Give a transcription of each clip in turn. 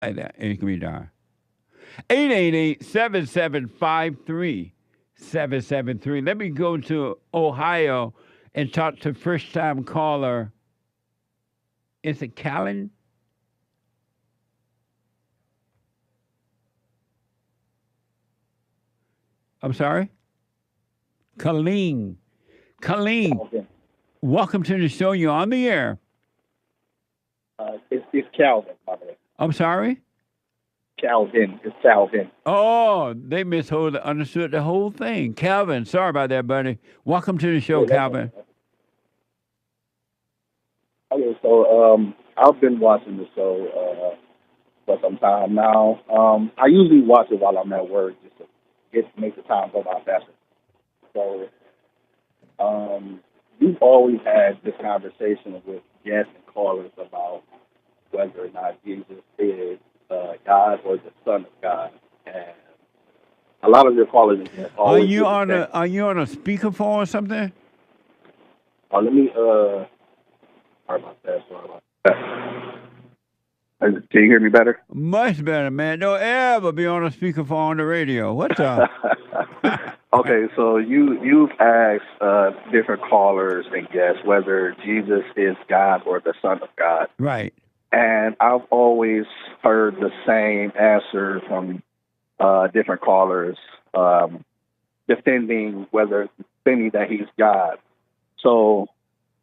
like that. It can be done. 888-7753-773. Let me go to Ohio and talk to first time caller. Is it Callan? I'm sorry? Colleen. Colleen, Calvin. welcome to the show. You're on the air. It's Calvin, by the way. I'm sorry? Calvin. It's Calvin. Oh, they understood the whole thing. Calvin, sorry about that, buddy. Welcome to the show, Yeah, that's Calvin. okay. So I've been watching the show for some time now. I usually watch it while I'm at work just to make the time go by faster. So we've always had this conversation with guests and callers about whether or not Jesus is God or the Son of God, and a lot of your callers have Are always you did the on same. a speakerphone or something? Let me sorry about that. Sorry about that. Can you hear me better? Much better, man. Don't ever be on a speakerphone on the radio. What the? Okay, so you've asked different callers and guests whether Jesus is God or the Son of God, Right. and I've always heard the same answer from different callers, defending that he's God. So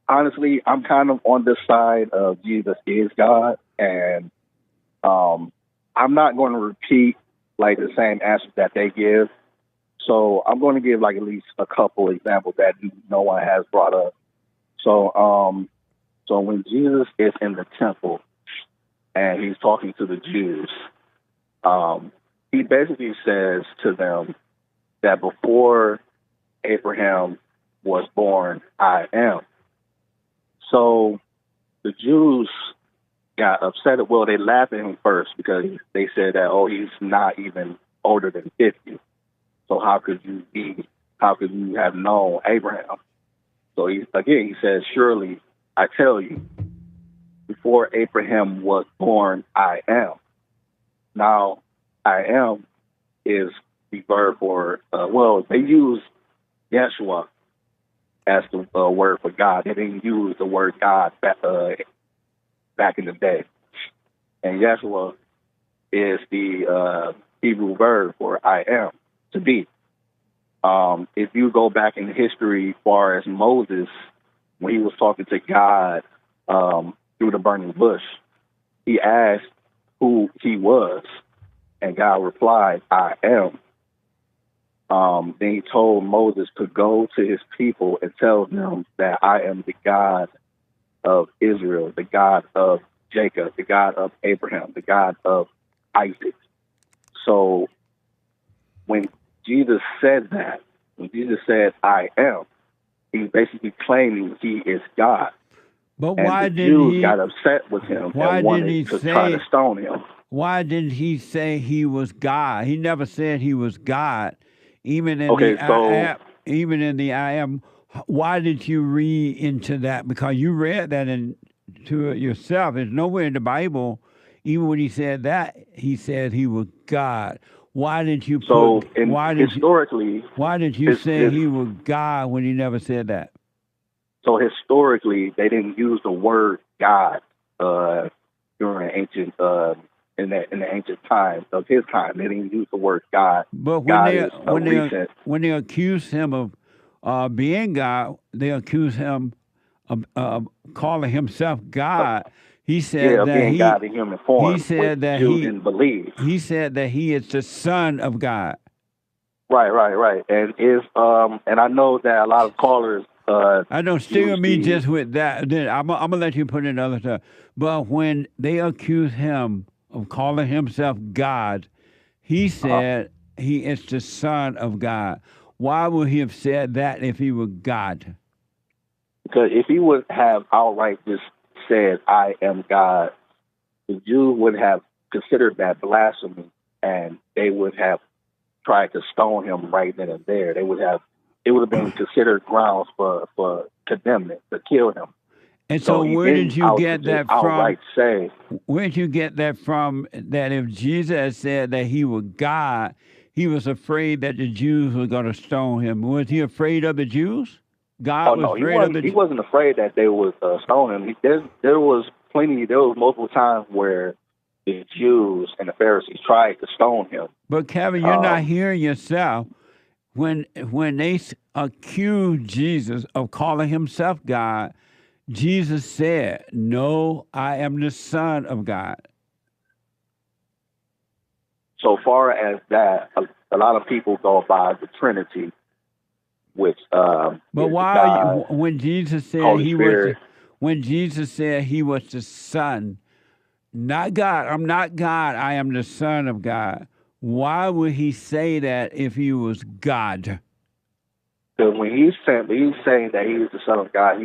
honestly, I'm kind of on this side of Jesus is God, and I'm not going to repeat like the same answers that they give. So I'm going to give like at least a couple examples that no one has brought up. So when Jesus is in the temple and he's talking to the Jews, he basically says to them that before Abraham was born, I am. So the Jews got upset. Well, they laughed at him first because they said that, oh, he's not even older than 50. So how could you have known Abraham? So he says, surely I tell you, before Abraham was born, I am. Now, I am is the verb for, they use Yeshua as the word for God. They didn't use the word God back in the day. And Yeshua is the Hebrew verb for I am, to be. If you go back in history, as far as Moses, when he was talking to God through the burning bush, he asked who he was, and God replied, I am. Then he told Moses to go to his people and tell them that I am the God of Israel, the God of Jacob, the God of Abraham, the God of Isaac. So when Jesus said that, when Jesus said, I am, he's basically claiming he is God. But And why the didn't Jews he? got upset with him Why and didn't wanted he to try to say? stone him. Why didn't he say he was God? He never said he was God. Even in Okay, the I so am, even in the I am. Why did you read into that? Because you read that to it yourself. It's nowhere in the Bible. Even when he said that, he said he was God. Why did you so put? in historically, Why did you his say his he was God when he never said that? so historically they didn't use the word God during ancient in the ancient times of his time. They didn't use the word God. But when God they is a when they recent. when they accuse him of being God, they accuse him of calling himself God. He Yeah, said of that being God in human he form, which said that Jews didn't believe. he said that he is the Son of God. Right. And I know that a lot of callers I don't stay use with me the just with that. Then I'm gonna let you put in other stuff. But when they accuse him of calling himself God, he said he is the Son of God. Why would he have said that if he were God? because if he would have outright just said, "I am God," the Jews would have considered that blasphemy, and they would have tried to stone him right then and there. It would have been considered grounds for condemning to kill him. And So so he where did didn't you get just that from? outright say, Where did you get that from? That if Jesus said that he was God, he was afraid that the Jews were going to stone him. Was he afraid of the Jews? "Oh God was no, he afraid of wasn't. the He Jews. wasn't afraid that they would stone him. There was multiple times where the Jews and the Pharisees tried to stone him. But Kevin, you're not Um, hearing yourself. When they accused Jesus of calling himself God, Jesus said, "No, I am the Son of God." so far as that, a lot of people go by the Trinity, which But is the why are God, you, when Jesus said Holy he was Spirit. when Jesus said he was the Son, not God, I'm not God, I am the Son of God. Why would he say that if he was God? Because when he's saying that he is the Son of God,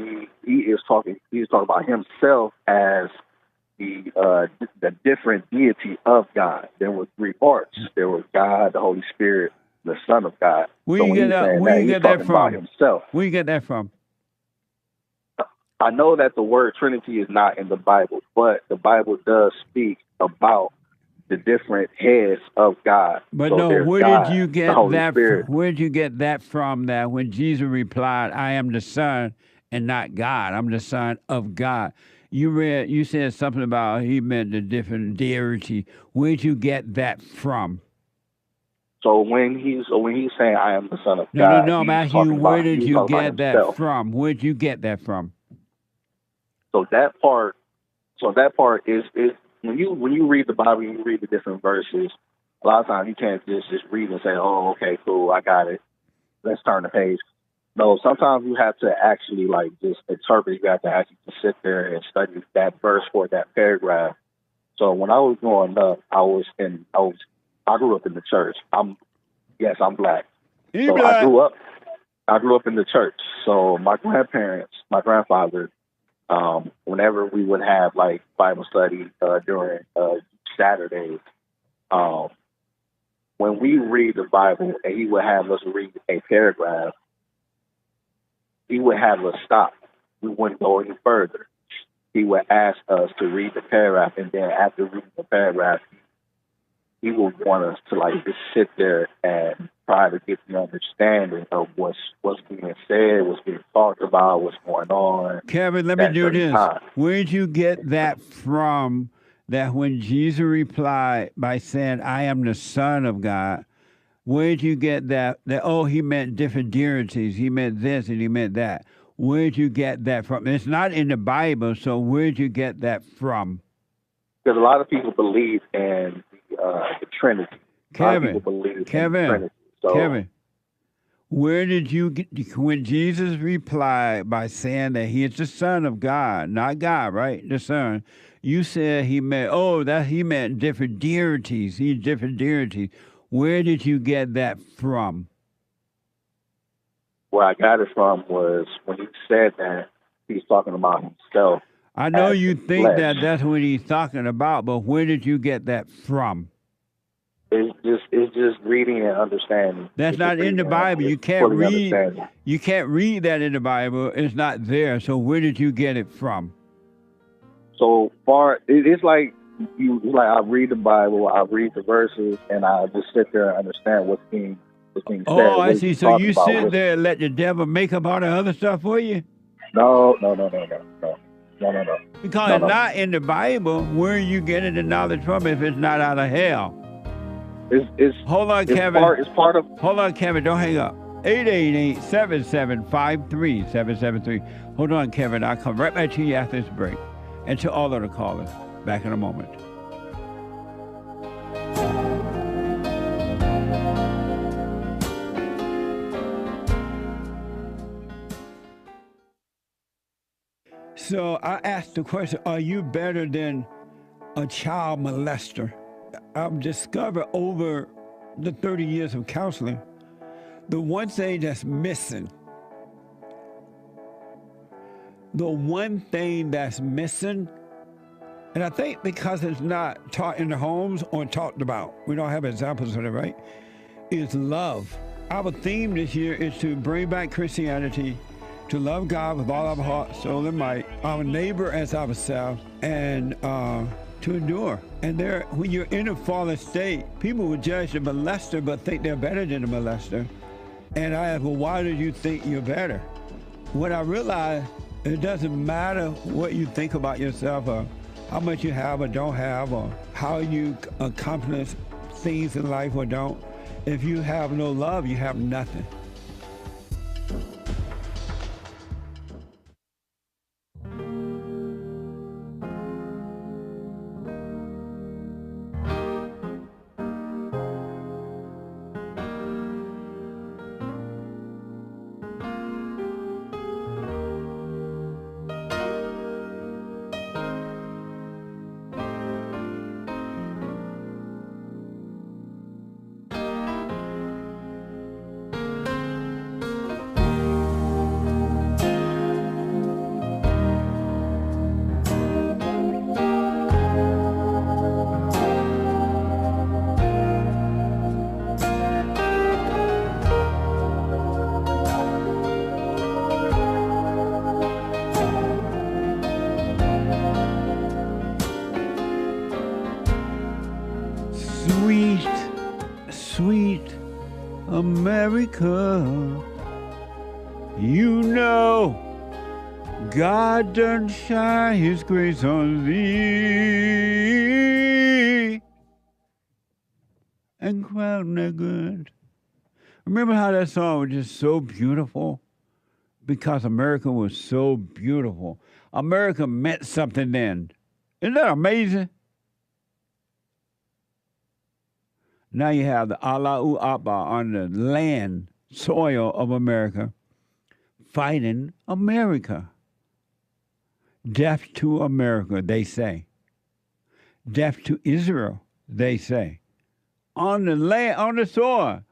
he's talking about himself as the different deity of God. There were three parts. There was God, the Holy Spirit, the Son of God. Where So you when get he's that? saying Where that, you he's get that talking about from? himself. Where you get that from? I know that the word Trinity is not in the Bible, but the Bible does speak about the different heads of God. But So no, there's where did God, you the get Holy that? Spirit. Where did you get that from? That when Jesus replied, "I am the Son and not God. I'm the Son of God." You said something about he meant the different deity. Where'd you get that from? So when he's saying I am the Son of No, no, God, no. I'm asking you, where did he's you talking about get that himself. from? Where'd you get that from? So that part is when you read the Bible, you read the different verses. A lot of times you can't just read and say, "Oh, okay, cool, I got it. Let's turn the page." No, sometimes you have to actually like just interpret. You have to actually just sit there and study that verse or that paragraph. So when I was growing up, I grew up in the church. I'm black. He So black. I grew up in the church. So my grandfather, whenever we would have like Bible study during Saturdays, um, when we read the Bible and he would have us read a paragraph, he would have us stop. We wouldn't go any further. He would ask us to read the paragraph, and then after reading the paragraph, he would want us to like just sit there and try to get the understanding of what's being said, what's being talked about, what's going on Kevin, let me that do certain this. time. Where'd you get that from? That when Jesus replied by saying, "I am the Son of God," where'd you get that? That oh, he meant different deities. He meant this and he meant that. Where'd you get that from? It's not in the Bible, so where'd you get that from? Because a lot of people believe in the Trinity. A lot of people Kevin, believe in the Kevin, Trinity. So Kevin, where did you get, when Jesus replied by saying that he is the Son of God, not God, right? The Son. You said he meant, oh, that he meant different deities. He's different deities. Where did you get that from? where I got it from was when he said that he's talking about himself I know as you the think flesh. that that's what he's talking about, but where did you get that from? It's just reading and understanding. That's It's just not in the reading Bible. and You can't fully read. understanding. You can't read that in the Bible. It's not there. So where did you get it from? So far, it's like I read the Bible, I read the verses, and I just sit there and understand what's being said. Oh, What I is see. he So talking you about? sit there and let the devil make up all the other stuff for you? No. Because it's not in the Bible. Where are you getting the knowledge from if it's not out of hell? Hold on, Kevin. It's part of. Hold on, Kevin. Don't hang up. 888-775-3773. Hold on, Kevin. I'll come right back to you after this break. And to all of the callers. Back in a moment. So I asked the question, are you better than a child molester? I've discovered over the 30 years of counseling, the one thing that's missing, and I think because it's not taught in the homes or talked about, we don't have examples of it, right? Is love. Our theme this year is to bring back Christianity, to love God with all our heart, soul, and might, our neighbor as ourselves, and to endure. And there, when you're in a fallen state, people will judge the molester but think they're better than the molester. And I ask, well, why do you think you're better? When I realized it doesn't matter what you think about yourself or how much you have or don't have or how you accomplish things in life or don't. If you have no love, you have nothing. Sweet, sweet America, you know God done shine His grace on thee and crown thee good. Remember how that song was just so beautiful? Because America was so beautiful. America meant something then. Isn't that amazing? Now you have the Allahu Akbar on the land, soil of America, fighting America. Death to America, they say. Death to Israel, they say. On the land, on the soil.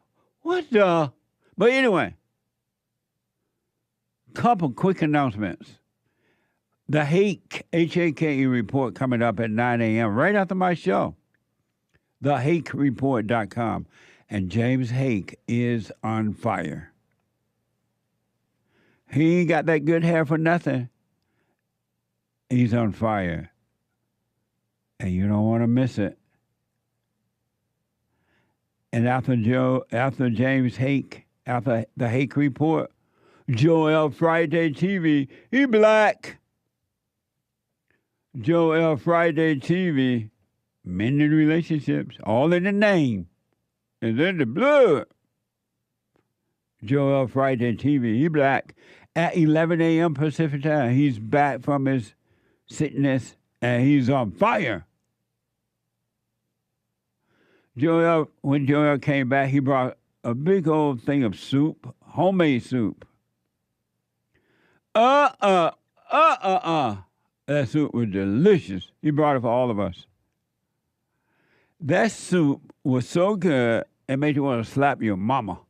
What the? But anyway, couple quick announcements. The Hake, H-A-K-E report coming up at 9 a.m. right after my show. TheHakeReport.com. And James Hake is on fire. He ain't got that good hair for nothing. He's on fire. And you don't want to miss it. And after James Hake, after the Hake Report, Joel Friday TV, he black. Joel Friday TV, mending relationships, all in the name. It's in the blood. Joel Friday TV, he black. At 11 a.m. Pacific time, he's back from his sickness and he's on fire. When Joel came back, he brought a big old thing of soup, homemade soup. That soup was delicious. He brought it for all of us. That soup was so good, it made you want to slap your mama.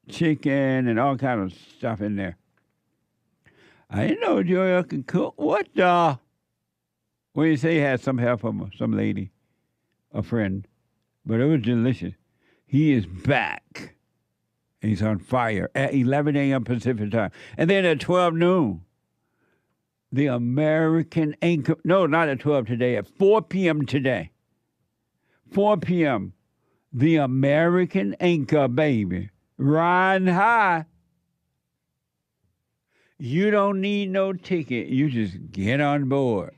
Chicken and all kind of stuff in there. I didn't know Joel could cook. What the? Well, you say he had some help from some lady, a friend, but it was delicious. He is back. He's on fire at 11 a.m. Pacific time. And then at 12 noon, the American Anchor, no, not at 12 today, at 4 p.m. today. 4 p.m., the American Anchor, baby. Riding high. You don't need no ticket. You just get on board.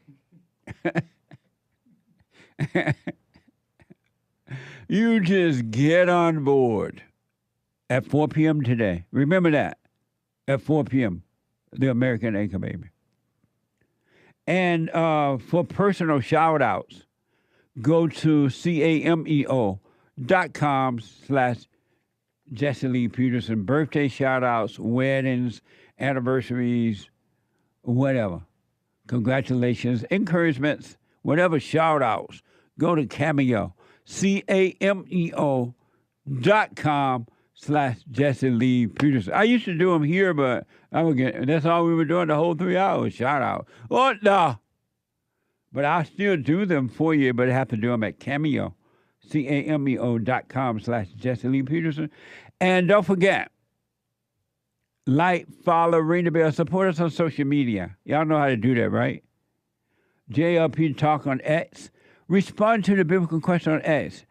You just get on board at 4 p.m. today. Remember that. At 4 p.m., the American Anchor, baby. And for personal shout-outs, go to cameo.com/Jesse Lee Peterson. Birthday shout-outs, weddings, anniversaries, whatever. Congratulations, encouragements, whatever shout-outs. Go to Cameo, cameo.com/Jesse Lee Peterson. I used to do them here, but that's all we were doing the whole 3 hours, shout-out. What the? But I'll still do them for you, but I have to do them at Cameo, cameo.com/Jesse Lee Peterson. And don't forget, Like, follow, ring the bell, support us on social media. Y'all know how to do that, right? JLP Talk on X. Respond to the biblical question on X.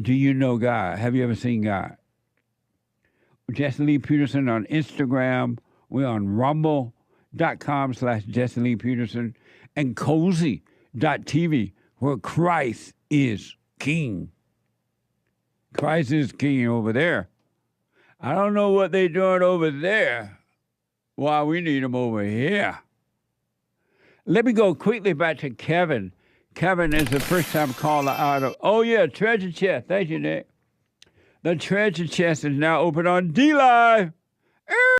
Do you know God? Have you ever seen God? Jesse Lee Peterson on Instagram. We're on rumble.com/Jesse Lee Peterson and cozy.tv where Christ is King. Christ is King over there. I don't know what they're doing over there. Why we need them over here. Let me go quickly back to Kevin. Kevin is the first time caller out of, treasure chest. Thank you, Nick. The treasure chest is now open on D-Live.